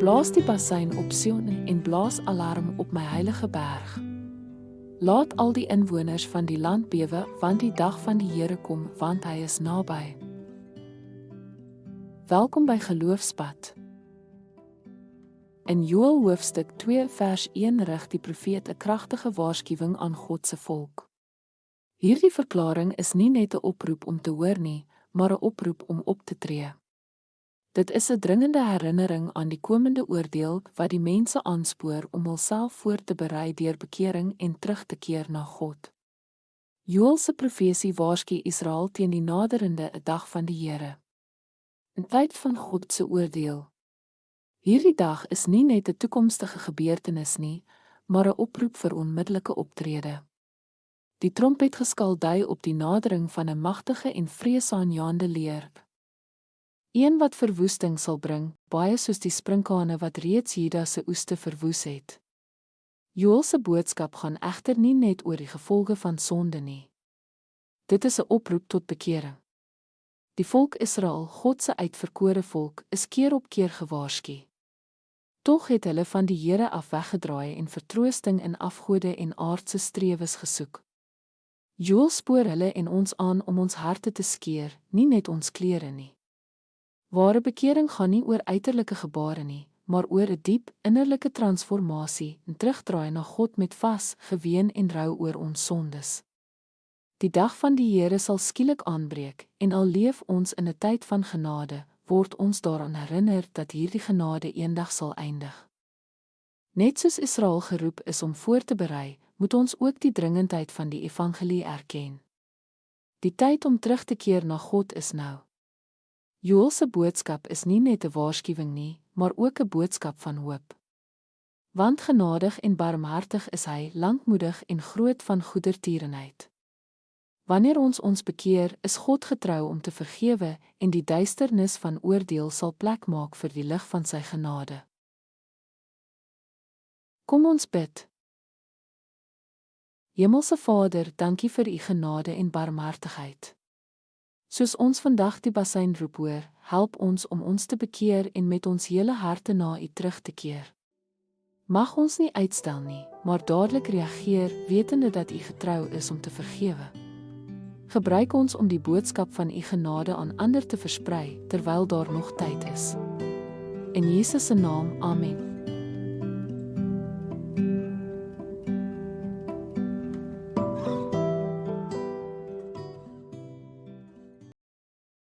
Blaas die bassein op Sion en blaas alarm op my heilige berg. Laat al die inwoners van die land bewe, want die dag van die Here kom, want hy is naby. Welkom by Geloofspad. In Joël hoofstuk 2 vers 1 rig die profeet 'n kragtige waarskuwing aan God se volk. Hierdie verklaring is nie net 'n oproep om te hoor nie, maar 'n oproep om op te tree. Dit is 'n dringende herinnering aan die komende oordeel wat die mense aanspoor om hulself voor te berei deur bekering en terug te keer na God. Joël se profesie waarsku Israel teen die naderende dag van die Here. 'n Tyd van God se oordeel. Hierdie dag is nie net 'n toekomstige gebeurtenis nie, maar 'n oproep vir onmiddellike optrede. Die trompetgeskal dui op die nadering van 'n magtige en vreesaanjaende leer. Een wat verwoesting sal bring, baie soos die sprinkane wat reeds Juda se oeste verwoes het. Joël se boodskap gaan egter nie net oor die gevolge van sonde nie. Dit is 'n oproep tot bekering. Die volk Israel, God se uitverkore volk, is keer op keer gewaarsku. Tog het hulle van die Here af weggedraai en vertroosting in afgode en aardse strewes gesoek. Joël spoor hulle en ons aan om ons harte te skeer, nie net ons klere nie. Ware bekering gaan nie oor uiterlike gebare nie, maar oor 'n diep innerlike transformasie en terugdraai na God met vas, geween en rou oor ons sondes. Die dag van die Here sal skielik aanbreek, en al leef ons in 'n tyd van genade, word ons daaraan herinner dat hierdie genade eendag sal eindig. Net soos Israel geroep is om voor te berei, moet ons ook die dringendheid van die evangelie erken. Die tyd om terug te keer na God is nou. Joël se boodskap is nie net 'n waarskuwing nie, maar ook 'n boodskap van hoop. Want genadig en barmhartig is hy, lankmoedig en groot van goedertierenheid. Wanneer ons bekeer, is God getrou om te vergewe en die duisternis van oordeel sal plek maak vir die lig van sy genade. Kom ons bid. Hemelse Vader, dankie vir u genade en barmhartigheid. Soos ons vandag die bassein roep hoor, help ons om ons te bekeer en met ons hele harte na u terug te keer. Mag ons nie uitstel nie, maar dadelik reageer, wetende dat u getrou is om te vergewe. Gebruik ons om die boodskap van u genade aan ander te versprei, terwyl daar nog tyd is. In Jesus se naam, amen.